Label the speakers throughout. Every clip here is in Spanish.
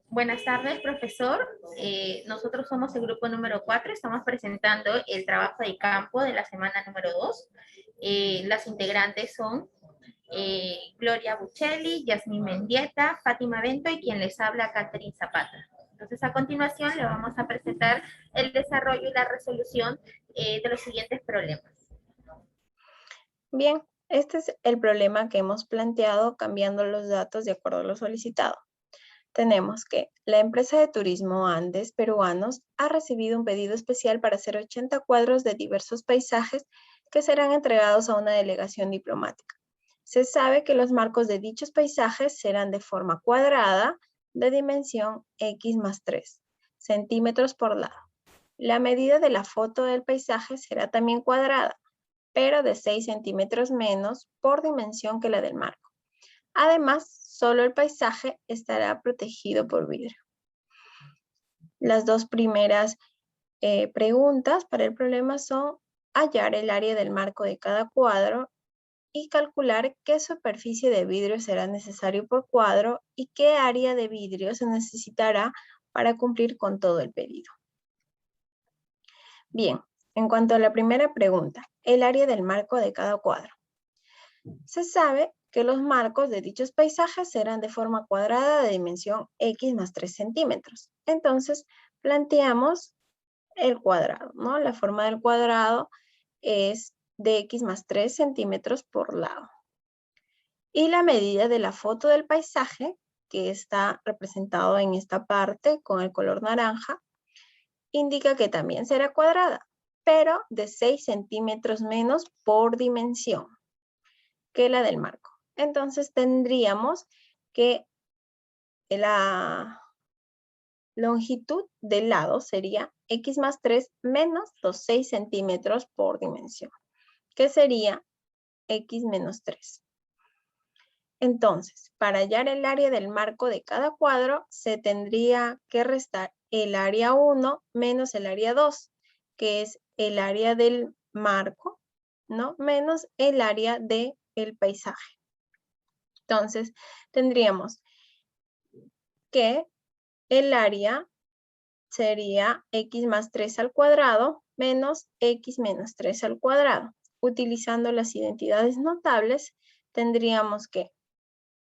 Speaker 1: Buenas tardes, profesor. Nosotros somos el grupo número 4. Estamos presentando el trabajo de campo de la semana número 2. Las integrantes son Gloria Buccelli, Yasmín Mendieta, Fátima Bento y quien les habla, Catherine Zapata. Entonces, a continuación, le vamos a presentar el desarrollo y la resolución de los siguientes problemas.
Speaker 2: Bien, este es el problema que hemos planteado cambiando los datos de acuerdo a lo solicitado. Tenemos que la empresa de turismo Andes Peruanos ha recibido un pedido especial para hacer 80 cuadros de diversos paisajes que serán entregados a una delegación diplomática. Se sabe que los marcos de dichos paisajes serán de forma cuadrada de dimensión X más 3 centímetros por lado. La medida de la foto del paisaje será también cuadrada, pero de 6 centímetros menos por dimensión que la del marco. Además, solo el paisaje estará protegido por vidrio. Las dos primeras preguntas para el problema son hallar el área del marco de cada cuadro y calcular qué superficie de vidrio será necesario por cuadro y qué área de vidrio se necesitará para cumplir con todo el pedido. Bien, en cuanto a la primera pregunta, el área del marco de cada cuadro. Se sabe que los marcos de dichos paisajes serán de forma cuadrada de dimensión X más 3 centímetros. Entonces, planteamos el cuadrado, ¿no? La forma del cuadrado es de X más 3 centímetros por lado. Y la medida de la foto del paisaje, que está representado en esta parte con el color naranja, indica que también será cuadrada, pero de 6 centímetros menos por dimensión que la del marco. Entonces tendríamos que la longitud del lado sería X más 3 menos los 6 centímetros por dimensión, que sería X menos 3. Entonces, para hallar el área del marco de cada cuadro, se tendría que restar el área 1 menos el área 2, que es el área del marco, ¿no? Menos el área del paisaje. Entonces, tendríamos que el área sería X más 3 al cuadrado menos X menos 3 al cuadrado. Utilizando las identidades notables, tendríamos que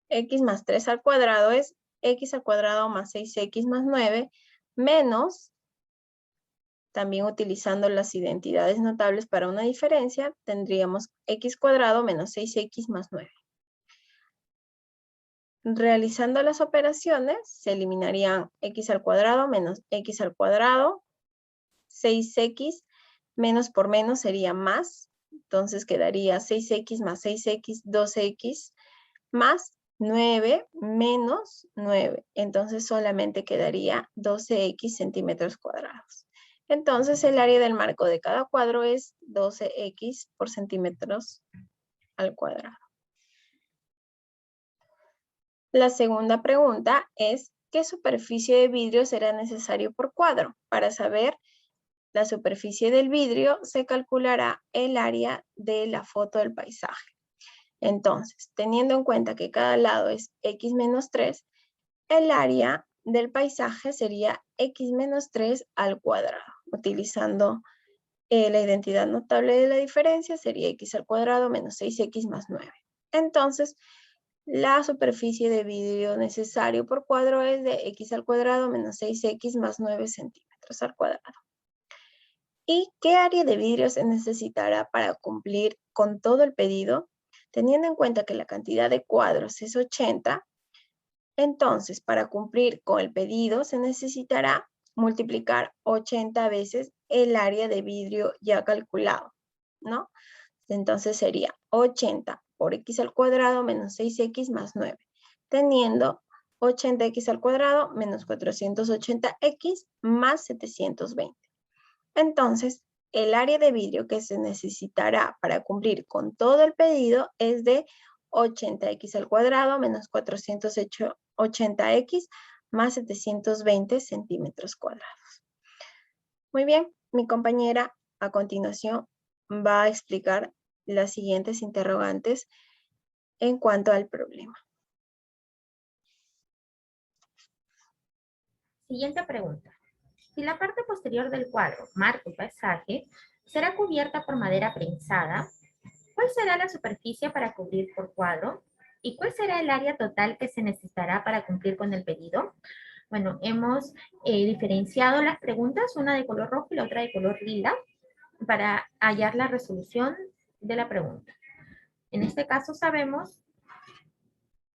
Speaker 2: X más 3 al cuadrado es X al cuadrado más 6X más 9 menos, también utilizando las identidades notables para una diferencia, tendríamos X cuadrado menos 6X más 9. Realizando las operaciones, se eliminarían X al cuadrado menos X al cuadrado, 6X menos por menos sería más, entonces quedaría 6X más 6X, 2X más 9 menos 9, entonces solamente quedaría 12X centímetros cuadrados. Entonces el área del marco de cada cuadro es 12X por centímetros al cuadrado. La segunda pregunta es, ¿qué superficie de vidrio será necesario por cuadro? Para saber la superficie del vidrio se calculará el área de la foto del paisaje. Entonces, teniendo en cuenta que cada lado es X menos 3, el área del paisaje sería X menos 3 al cuadrado. Utilizando la identidad notable de la diferencia sería X al cuadrado menos 6X más 9. Entonces, la superficie de vidrio necesario por cuadro es de X al cuadrado menos 6X más 9 centímetros al cuadrado. ¿Y qué área de vidrio se necesitará para cumplir con todo el pedido? Teniendo en cuenta que la cantidad de cuadros es 80, entonces para cumplir con el pedido se necesitará multiplicar 80 veces el área de vidrio ya calculado, ¿no? Entonces sería 80 por X al cuadrado menos 6X más 9, teniendo 80X al cuadrado menos 480X más 720. Entonces, el área de vidrio que se necesitará para cumplir con todo el pedido es de 80X al cuadrado menos 480X más 720 centímetros cuadrados. Muy bien, mi compañera a continuación va a explicar las siguientes interrogantes en cuanto al problema.
Speaker 1: Siguiente pregunta. Si la parte posterior del cuadro, marco y paisaje, será cubierta por madera prensada, ¿cuál será la superficie para cubrir por cuadro? ¿Y cuál será el área total que se necesitará para cumplir con el pedido? Bueno, hemos diferenciado las preguntas, una de color rojo y la otra de color lila, para hallar la resolución de la pregunta. En este caso sabemos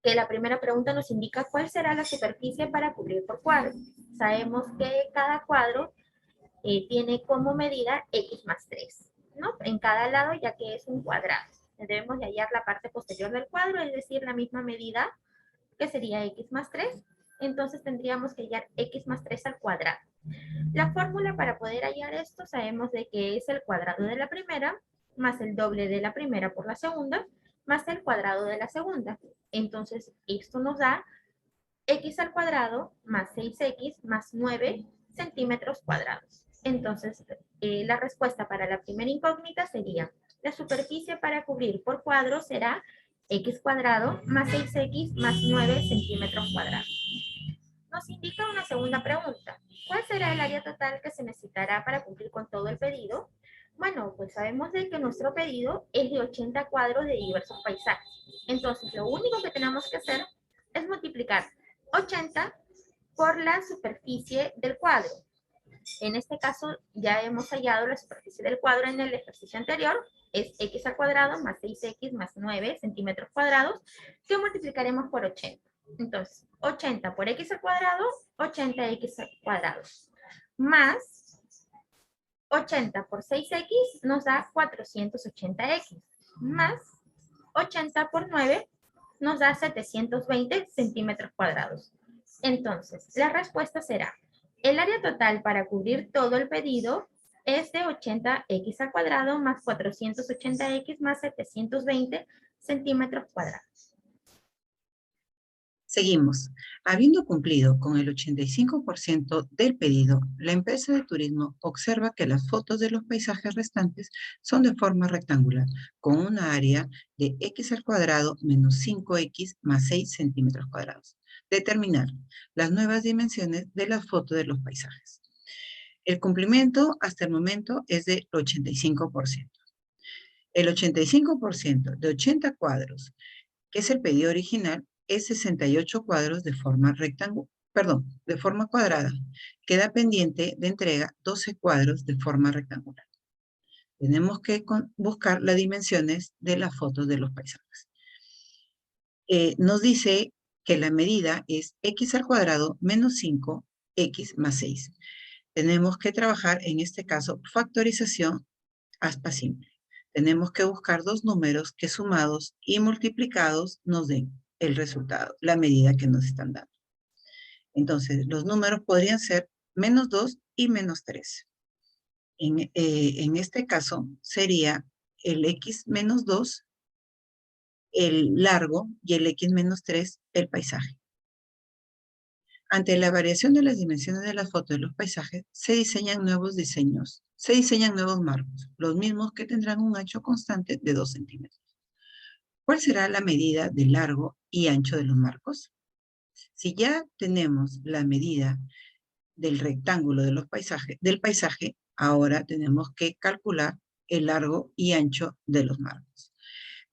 Speaker 1: que la primera pregunta nos indica cuál será la superficie para cubrir por cuadro. Sabemos que cada cuadro tiene como medida x más 3, ¿no? En cada lado, ya que es un cuadrado. Debemos de hallar la parte posterior del cuadro, es decir, la misma medida, que sería x más 3. Entonces tendríamos que hallar x más 3 al cuadrado. La fórmula para poder hallar esto, sabemos de que es el cuadrado de la primera, más el doble de la primera por la segunda, más el cuadrado de la segunda. Entonces, esto nos da x al cuadrado más 6x más 9 centímetros cuadrados. Entonces, la respuesta para la primera incógnita sería, la superficie para cubrir por cuadro será x cuadrado más 6x más 9 centímetros cuadrados. Nos indica una segunda pregunta. ¿Cuál será el área total que se necesitará para cumplir con todo el pedido? Bueno, pues sabemos de que nuestro pedido es de 80 cuadros de diversos paisajes. Entonces, lo único que tenemos que hacer es multiplicar 80 por la superficie del cuadro. En este caso, ya hemos hallado la superficie del cuadro en el ejercicio anterior. Es x al cuadrado más 6x más 9 centímetros cuadrados, que multiplicaremos por 80. Entonces, 80 por x al cuadrado, 80x al cuadrado. Más 80 por 6x nos da 480x. Más 80 por 9 nos da 720 centímetros cuadrados. Entonces, la respuesta será, el área total para cubrir todo el pedido es de 80x al cuadrado más 480x más 720 centímetros cuadrados.
Speaker 3: Seguimos. Habiendo cumplido con el 85% del pedido, la empresa de turismo observa que las fotos de los paisajes restantes son de forma rectangular, con una área de x al cuadrado menos 5x más 6 centímetros cuadrados. Determinar las nuevas dimensiones de las fotos de los paisajes. El cumplimiento hasta el momento es del 85%. El 85% de 80 cuadros, que es el pedido original, es 68 cuadros de forma de forma cuadrada. Queda pendiente de entrega 12 cuadros de forma rectangular. Tenemos que buscar las dimensiones de las fotos de los paisajes. Nos dice que la medida es x al cuadrado menos 5x más 6. Tenemos que trabajar, en este caso, factorización aspa simple. Tenemos que buscar dos números que sumados y multiplicados nos den el resultado, la medida que nos están dando. Entonces, los números podrían ser menos 2 y menos 3. En este caso, sería el x menos 2, el largo, y el x menos 3, el paisaje. Ante la variación de las dimensiones de las fotos de los paisajes, se diseñan nuevos diseños, se diseñan nuevos marcos, los mismos que tendrán un ancho constante de 2 centímetros. ¿Cuál será la medida de largo y ancho de los marcos? Si ya tenemos la medida del rectángulo de del paisaje, ahora tenemos que calcular el largo y ancho de los marcos.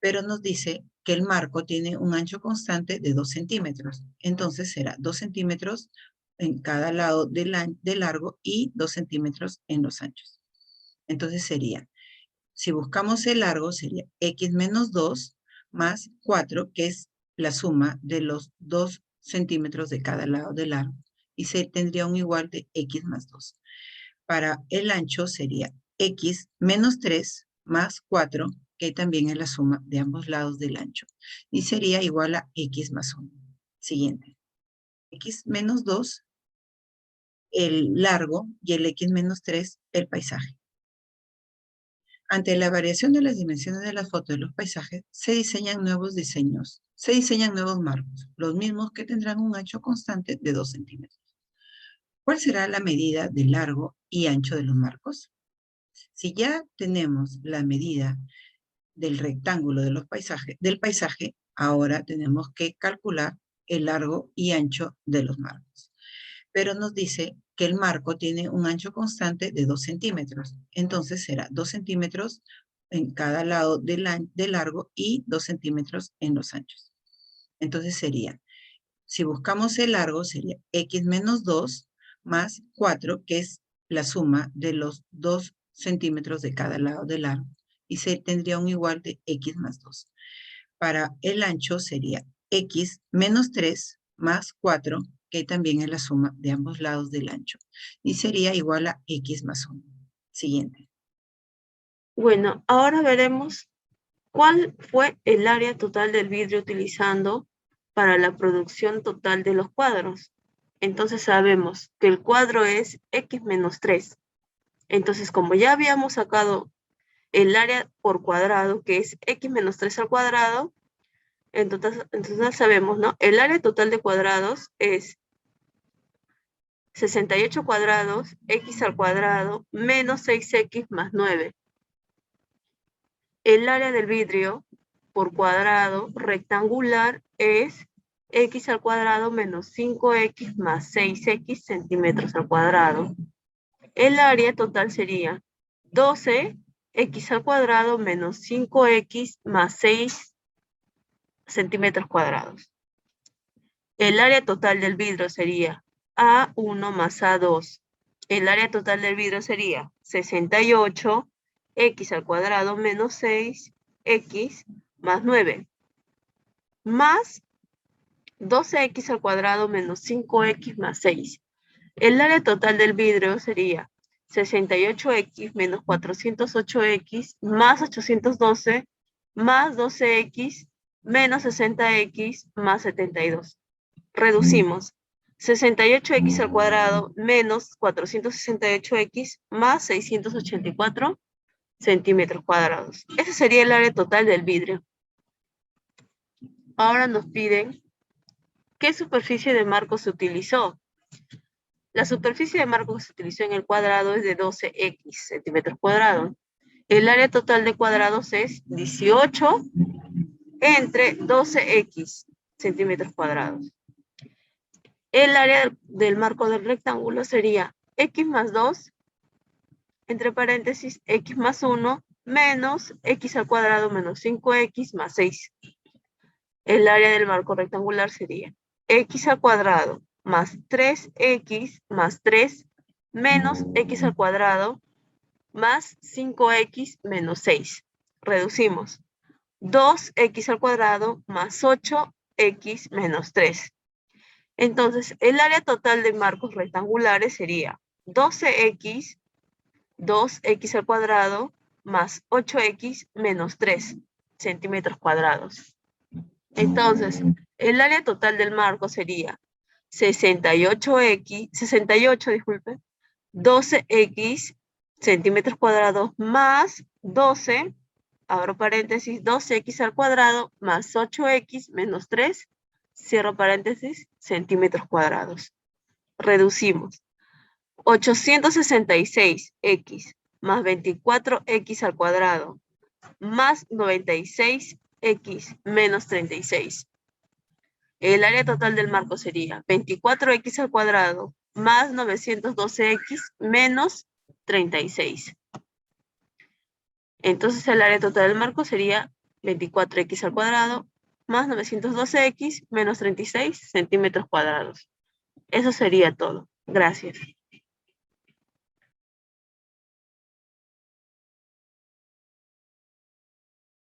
Speaker 3: Pero nos dice que el marco tiene un ancho constante de 2 centímetros. Entonces será 2 centímetros en cada lado de largo y 2 centímetros en los anchos. Entonces sería, si buscamos el largo, sería x menos 2 más 4, que es la suma de los 2 centímetros de cada lado del largo, y se tendría un igual de x más 2. Para el ancho sería x menos 3 más 4, que también es la suma de ambos lados del ancho, y sería igual a x más 1. Siguiente. X menos 2, el largo, y el x menos 3, el paisaje. Ante la variación de las dimensiones de las fotos de los paisajes, se diseñan nuevos diseños, se diseñan nuevos marcos, los mismos que tendrán un ancho constante de 2 centímetros. ¿Cuál será la medida de largo y ancho de los marcos? Si ya tenemos la medida del rectángulo de del paisaje, ahora tenemos que calcular el largo y ancho de los marcos. pero nos dice que el marco tiene un ancho constante de 2 centímetros. Entonces será 2 centímetros en cada lado de largo y 2 centímetros en los anchos. Entonces sería, si buscamos el largo, sería x menos 2 más 4, que es la suma de los 2 centímetros de cada lado del largo. Y se tendría un igual de x más 2. Para el ancho sería x menos 3 más 4, que también es la suma de ambos lados del ancho. Y sería igual a x más 1. Siguiente.
Speaker 4: Bueno, ahora veremos cuál fue el área total del vidrio utilizando para la producción total de los cuadros. Entonces sabemos que el cuadro es x menos 3. Entonces, como ya habíamos sacado el área por cuadrado, que es x menos 3 al cuadrado, entonces sabemos, ¿no? El área total de cuadrados es 68 cuadrados, x al cuadrado, menos 6x más 9. El área del vidrio por cuadrado rectangular es x al cuadrado menos 5x más 6x centímetros al cuadrado. El área total sería 12x al cuadrado menos 5x más 6 centímetros cuadrados. El área total del vidrio sería A1 más A2. El área total del vidrio sería 68 x al cuadrado menos 6x más 9, más 12x al cuadrado menos 5x más 6. El área total del vidrio sería 68x menos 408x más 812 más 12x menos 60x más 72. Reducimos 68x al cuadrado menos 468x más 684 centímetros cuadrados. Ese sería el área total del vidrio. Ahora nos piden qué superficie de marco se utilizó. La superficie de marco que se utilizó en el cuadrado es de 12x centímetros cuadrados. El área total de cuadrados es 18 entre 12x centímetros cuadrados. El área del marco del rectángulo sería x más 2 entre paréntesis, x más 1 menos x al cuadrado menos 5x más 6. El área del marco rectangular sería x al cuadrado más 3x más 3 menos x al cuadrado más 5x menos 6. Reducimos 2x al cuadrado más 8x menos 3. Entonces, el área total de marcos rectangulares sería 12x 2x al cuadrado más 8x menos 3 centímetros cuadrados. Entonces, el área total del marco sería 68, 12x centímetros cuadrados más 12, abro paréntesis, 12x al cuadrado más 8x menos 3, cierro paréntesis, centímetros cuadrados. Reducimos. 866x más 24x al cuadrado más 96x menos 36. El área total del marco sería 24x al cuadrado más 912x menos 36. Entonces el área total del marco sería 24x al cuadrado más 912x menos 36 centímetros cuadrados. Eso sería todo. Gracias.